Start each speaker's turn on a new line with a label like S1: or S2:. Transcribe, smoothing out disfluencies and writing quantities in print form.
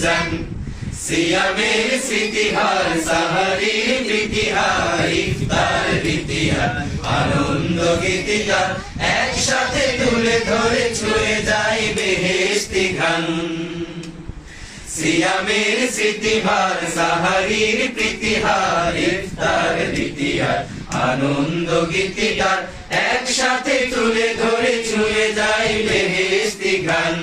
S1: যান। সিয়ামের স্মৃতিহার, সাহারির প্রীতিহার, ইফতার রীতিহার, আনন্দ গীতিকার একসাথে তুলে ধরে ছুঁয়ে যায় বেহেশতি ঘ্রাণ। সিয়ামের স্মৃতিহার, সাহারির প্রীতিহার, ইফতার রীতিহার, আনন্দ গীতিকার একসাথে তুলে ধরে ছুঁয়ে যায় বেহেশতি ঘ্রাণ।